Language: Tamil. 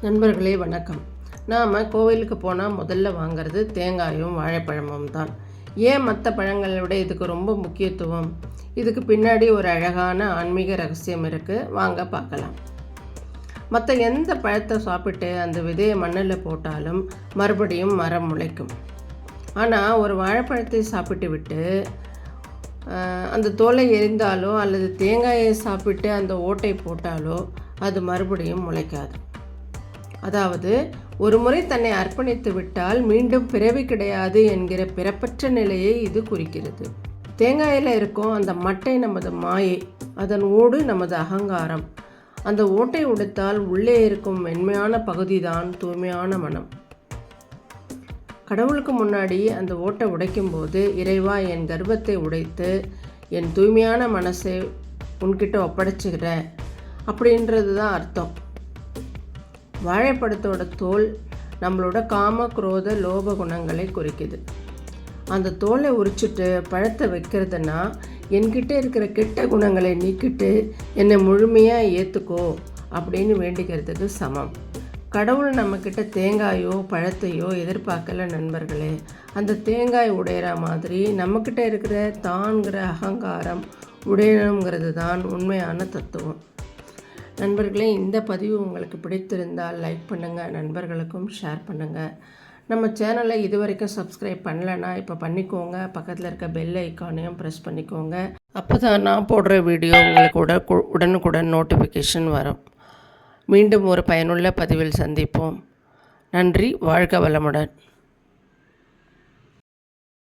நண்பர்களே வணக்கம். நாம் கோவிலுக்கு போனால் முதல்ல வாங்கிறது தேங்காயும் வாழைப்பழமும் தான். ஏன் மற்ற பழங்களை விட இதுக்கு ரொம்ப முக்கியத்துவம்? இதுக்கு பின்னாடி ஒரு அழகான ஆன்மீக ரகசியம் இருக்குது, வாங்க பார்க்கலாம். மற்ற எந்த பழத்தை சாப்பிட்டு அந்த விதையை மண்ணில் போட்டாலும் மறுபடியும் மரம் முளைக்கும். ஆனால் ஒரு வாழைப்பழத்தை சாப்பிட்டு விட்டு அந்த தோலை எரிந்தாலோ அல்லது தேங்காயை சாப்பிட்டு அந்த ஓட்டை போட்டாலோ அது மறுபடியும் முளைக்காது. அதாவது ஒரு முறை தன்னை அர்ப்பணித்து விட்டால் மீண்டும் பிறவி கிடையாது என்கிற பிறப்பற்ற நிலையை இது குறிக்கிறது. தேங்காயில் இருக்கும் அந்த மட்டை நமது மாயை, அதன் ஓடு நமது அகங்காரம். அந்த ஓட்டை உடைத்தால் உள்ளே இருக்கும் மென்மையான பகுதி தான் தூய்மையான மனம். கடவுளுக்கு முன்னாடி அந்த ஓட்டை உடைக்கும்போது, இறைவா, என் கர்வத்தை உடைத்து என் தூய்மையான மனசை உன்கிட்ட ஒப்படைச்சுக்கிறேன் அப்படின்றது தான் அர்த்தம். வாழைப்பழத்தோட தோல் நம்மளோட காம குரோத லோப குணங்களை குறிக்குது. அந்த தோலை உரிச்சிட்டு பழத்தை வைக்கிறதுனா என்கிட்ட இருக்கிற கெட்ட குணங்களை நீக்கிட்டு என்னை முழுமையாக ஏற்றுக்கோ அப்படின்னு வேண்டிக்கிறதுக்கு சமம். கடவுள் நம்மக்கிட்ட தேங்காயோ பழத்தையோ எதிர்பார்க்கல நண்பர்களே. அந்த தேங்காய் உடையிற மாதிரி நம்மக்கிட்ட இருக்கிற தான்கிற அகங்காரம் உடையணுங்கிறது தான் உண்மையான தத்துவம். நண்பர்களே, இந்த பதிவு உங்களுக்கு பிடித்திருந்தால் லைக் பண்ணுங்கள், நண்பர்களுக்கும் ஷேர் பண்ணுங்கள். நம்ம சேனலை இது வரைக்கும் சப்ஸ்கிரைப் பண்ணலைன்னா இப்போ பண்ணிக்கோங்க. பக்கத்தில் இருக்க பெல் ஐக்கானையும் ப்ரெஸ் பண்ணிக்கோங்க. அப்போ தான் நான் போடுற வீடியோ உங்களுக்கு உடனுக்குடன் நோட்டிஃபிகேஷன் வரும். மீண்டும் ஒரு பயனுள்ள பதிவில் சந்திப்போம். நன்றி. வாழ்க வளமுடன்.